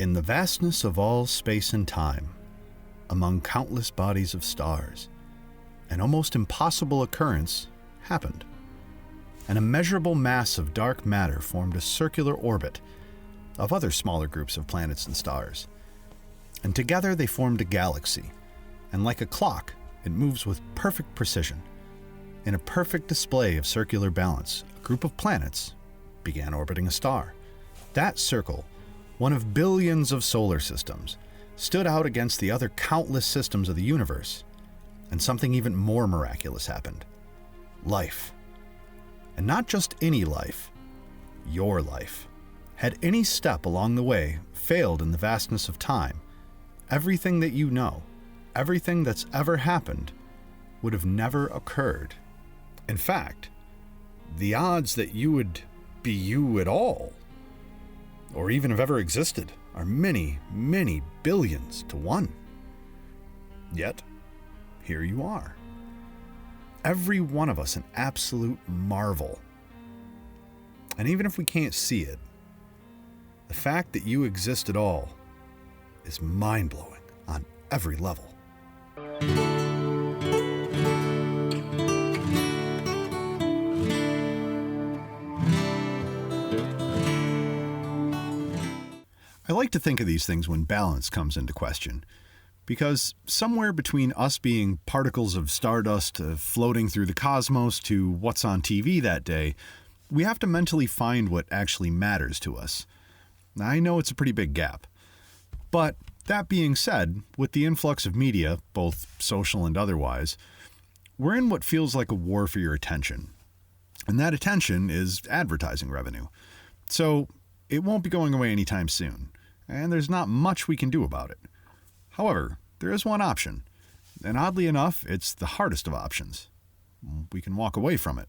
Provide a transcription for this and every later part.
In the vastness of all space and time, among countless bodies of stars, an almost impossible occurrence happened. An immeasurable mass of dark matter formed a circular orbit of other smaller groups of planets and stars. And together they formed a galaxy, and like a clock, it moves with perfect precision. In a perfect display of circular balance, a group of planets began orbiting a star. That circle, one of billions of solar systems, stood out against the other countless systems of the universe. And something even more miraculous happened. Life. And not just any life, your life. Had any step along the way failed in the vastness of time, everything that you know, everything that's ever happened, would have never occurred. In fact, the odds that you would be you at all, or even have ever existed, are many, many billions to one. Yet, here you are. Every one of us an absolute marvel. And even if we can't see it, the fact that you exist at all is mind-blowing on every level. I like to think of these things when balance comes into question, because somewhere between us being particles of stardust floating through the cosmos to what's on TV that day, we have to mentally find what actually matters to us. I know it's a pretty big gap. But that being said, with the influx of media, both social and otherwise, we're in what feels like a war for your attention. And that attention is advertising revenue. So it won't be going away anytime soon, and there's not much we can do about it. However, there is one option, and oddly enough, it's the hardest of options. We can walk away from it.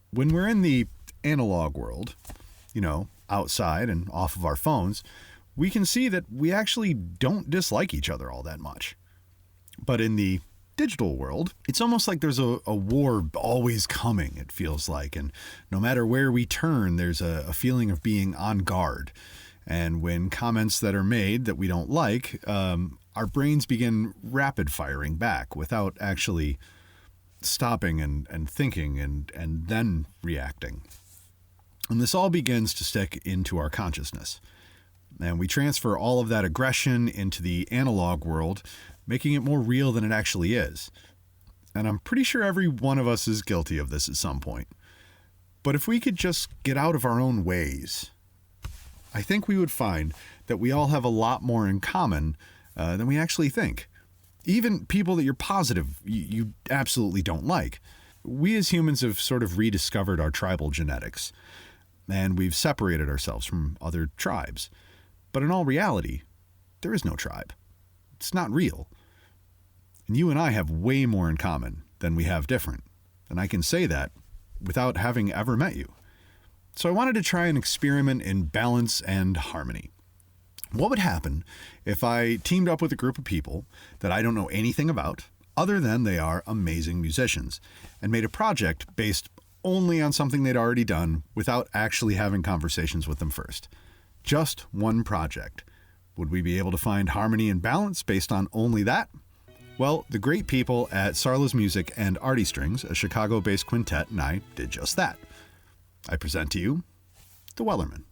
When we're in the analog world, outside and off of our phones, we can see that we actually don't dislike each other all that much. But in the digital world, it's almost like there's a war always coming, it feels like. And no matter where we turn, there's a feeling of being on guard. And when comments that are made that we don't like, our brains begin rapid firing back without actually stopping and thinking and then reacting. And this all begins to stick into our consciousness. And we transfer all of that aggression into the analog world, making it more real than it actually is. And I'm pretty sure every one of us is guilty of this at some point. But if we could just get out of our own ways, I think we would find that we all have a lot more in common than we actually think. Even people that you're positive you absolutely don't like. We as humans have sort of rediscovered our tribal genetics, and we've separated ourselves from other tribes. But in all reality, there is no tribe. It's not real. And you and I have way more in common than we have different. And I can say that without having ever met you. So I wanted to try an experiment in balance and harmony. What would happen if I teamed up with a group of people that I don't know anything about, other than they are amazing musicians, and made a project based only on something they'd already done without actually having conversations with them first? Just one project. Would we be able to find harmony and balance based on only that? Well, the great people at Sarlas Music and Artistrings, a Chicago-based quintet, and I did just that. I present to you the Wellerman.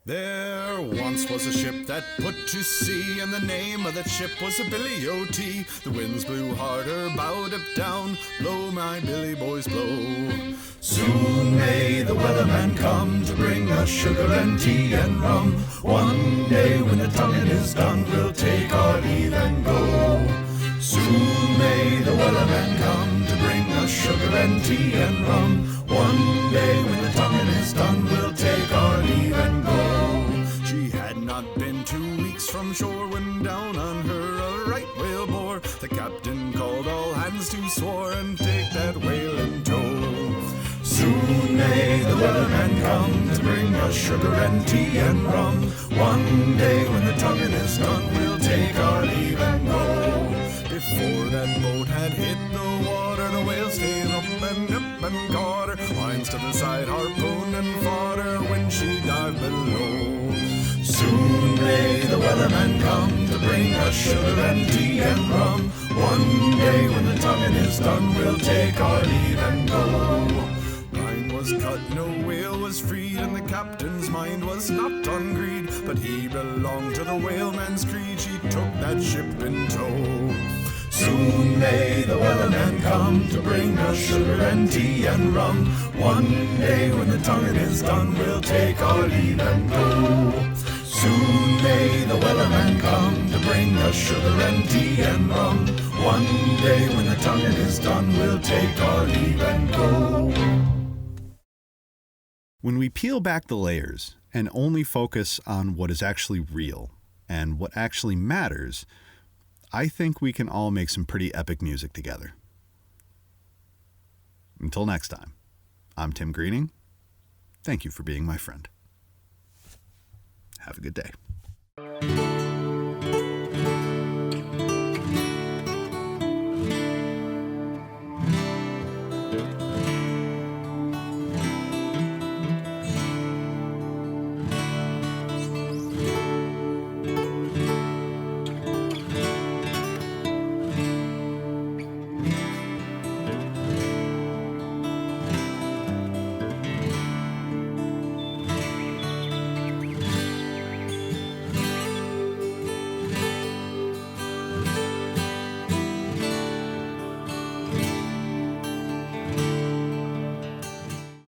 There once was a ship that put to sea, and the name of that ship was a Billy O.T. The winds blew harder, bowed up down, blow my Billy boys blow. Soon may the Wellerman come to bring us sugar and tea and rum. One day when the tonguing is done, we'll take our leave and go. Soon may the Wellerman come to bring us sugar and tea and rum. One day when the tonguing is done, we'll take our leave and go. She had not been 2 weeks from shore when down on her a right whale bore. The captain called all hands to swore and take that whale in tow. Soon may the Wellerman come to bring us sugar and tea and rum. One day when the tonguing is done, we'll take our leave and go. Before that boat had hit the water, the whale stayed up and caught her. Lines to the side, harpoon and fought her when she dived below. Soon Wellerman come to bring us sugar and tea and rum. One day when the tonguing is done, we'll take our leave and go. Line was cut, no whale was freed, and the captain's mind was not on greed, but he belonged to the whaleman's creed. She took that ship in tow. Soon may the Wellerman come to bring us sugar and tea and rum. One day when the tonguing is done, we'll take our leave and go. Soon may the Wellerman come to bring us sugar and tea and rum. One day when the tonguing is done, we'll take our leave and go. When we peel back the layers and only focus on what is actually real and what actually matters, I think we can all make some pretty epic music together. Until next time, I'm Tim Greening. Thank you for being my friend. Have a good day.